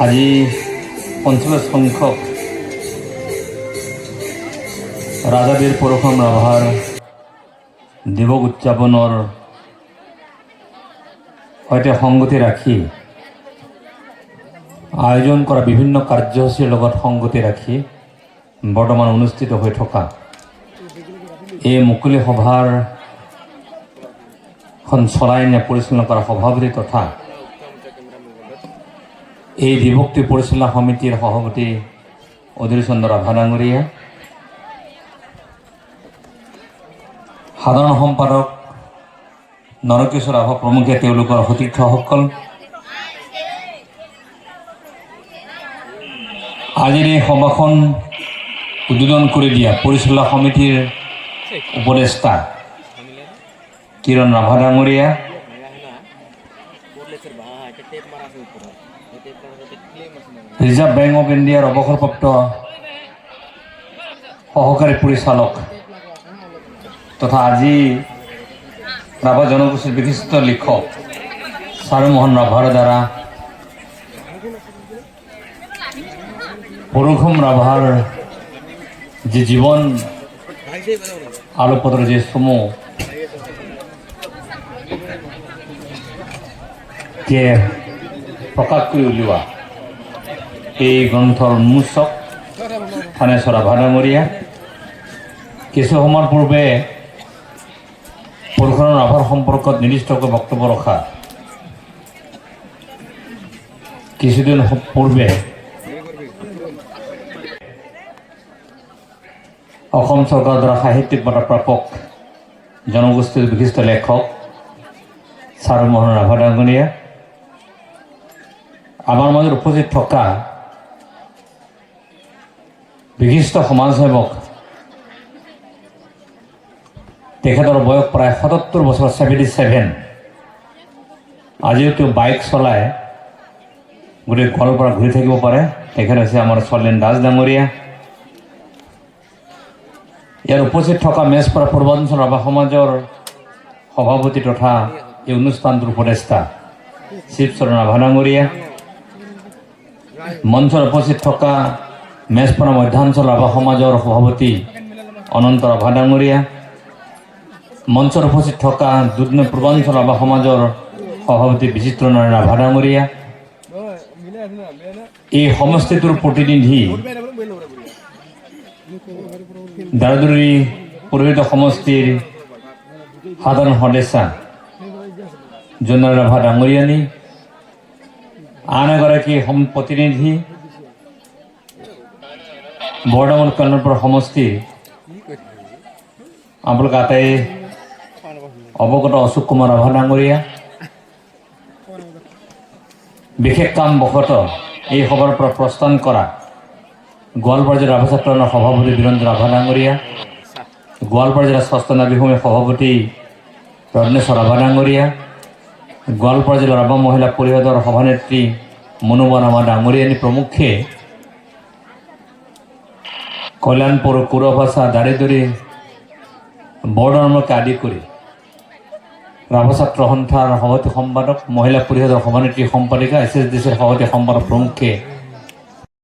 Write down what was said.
আজি 50 সংখ্যক ৰাজাবীৰ পৰশুৰাম ৰাভাৰ দিৱস উদযাপনৰ সৈতে সংগতি ৰাখি আয়োজন কৰা বিভিন্ন কাৰ্যসূচীৰ লগত সংগতি ৰাখি বৰ্তমান অনুষ্ঠিত হৈ থকা এই মুকলি সভাৰ চলাই নিয়া পৰিচালনা কৰা সভাপতি তথা এই দিৱসটি পৰিচালনা সমিতিৰ সভাপতি অধীৰ চন্দ্ৰ ৰাভা ডাঙৰীয়া, সাধাৰণ সম্পাদক নৰকিশোৰ ৰাভা প্ৰমুখ্যে তেওঁলোকৰ সতীৰ্থসকল, আজিৰ এই সভাখন উদ্বোধন কৰি দিয়া পৰিচালনা সমিতিৰ উপদেষ্টা কিৰণ ৰাভা ডাঙৰীয়া, ৰিজাৰ্ভ বেংক অফ ইণ্ডিয়াৰ অৱসৰপ্ৰাপ্ত সহকাৰী পৰিচালক তথা আজি ৰাভা জনগোষ্ঠীৰ বিশিষ্ট লিখক চাৰুমোহন ৰাভাৰ দ্বাৰা পৰশুৰাম ৰাভাৰ যে জীৱন আলোকপাতৰ যে সমূহ প্ৰকাশ কৰি উলিওৱা এই গ্ৰন্থৰ উন্মোচক থানেশ্বৰ ৰাভা ডাঙৰীয়া, কিছু সময়ৰ পূৰ্বে পৰশুৰাম ৰাভাৰ সম্পৰ্কত নিৰ্দিষ্টকৈ বক্তব্য ৰখা কিছুদিন পূৰ্বে অসম চৰকাৰৰ দ্বাৰা সাহিত্যিক বঁটা প্ৰাপক জনগোষ্ঠীৰ বিশিষ্ট লেখক চাৰুমোহন ৰাভা ডাঙৰীয়া, আমাৰ মাজত উপস্থিত থকা বিশিষ্ট সমাজসেৱক, তেখেতৰ বয়স প্ৰায় 77 বছৰ, 77। আজিও তেওঁ বাইক চলাই গোটেই গোৱালপাৰা ঘূৰি থাকিব পাৰে। তেখেত হৈছে আমাৰ চলেন দাস ডাঙৰীয়া। ইয়াৰ উপস্থিত থকা মেজপাৰা পূৰ্বাঞ্চল ৰাভা সমাজৰ সভাপতি তথা এই অনুষ্ঠানটোৰ উপদেষ্টা শিৱচৰণ ৰাভা ডাঙৰীয়া, মঞ্চত উপস্থিত থকা মেজপাৰা মধ্যাঞ্চল ৰাভা সমাজৰ সভাপতি অনন্ত ৰাভা ডাঙৰীয়া, মঞ্চত উপস্থিত থকা দুধনৈ পূৰ্বাঞ্চল ৰাভা সমাজৰ সভাপতি বিচিত্ৰ নাৰায়ণ ৰাভা ডাঙৰীয়া, এই সমষ্টিটোৰ প্ৰতিনিধি দাৰদুৰি পুৰোহিত সমষ্টিৰ সাধাৰণ সদস্যা জোনাল ৰাভা ডাঙৰীয়ানী, আন এগৰাকী প্ৰতিনিধি বৰডাঙৰ কল্যাণপুৰ সমষ্টিৰ আপোনালোক আটাই অৱগত অশোক কুমাৰ ৰাভা ডাঙৰীয়া। বিশেষ কাম বশতঃ এই সভাৰ পৰা প্ৰস্থান কৰা গোৱালপাৰা জিলা ৰাভা ছাত্ৰৰ সভাপতি বীৰেন্দ্ৰ ৰাভা ডাঙৰীয়া, গোৱালপাৰা জিলা ষষ্ঠ নাগৰিক সমিতিৰ সভাপতি ৰত্নেশ্বৰ ৰাভা ডাঙৰীয়া, গোৱালপাৰা জিলা ৰাভা মহিলা পৰিষদৰ সভানেত্ৰী মনোমা ৰাভা ডাঙৰীয়ানী প্ৰমুখ্যে কল্যাণপুৰ কুৰভাষা দাৰিদৰি বৰডাঙৰকে আদি কৰি ৰাভা ছাত্ৰ সন্থাৰ সভাপতি সম্পাদক, মহিলা পৰিষদৰ সভানেত্ৰী সম্পাদিকা, SSDCৰ সভাপতি সম্পাদক প্ৰমুখ্যে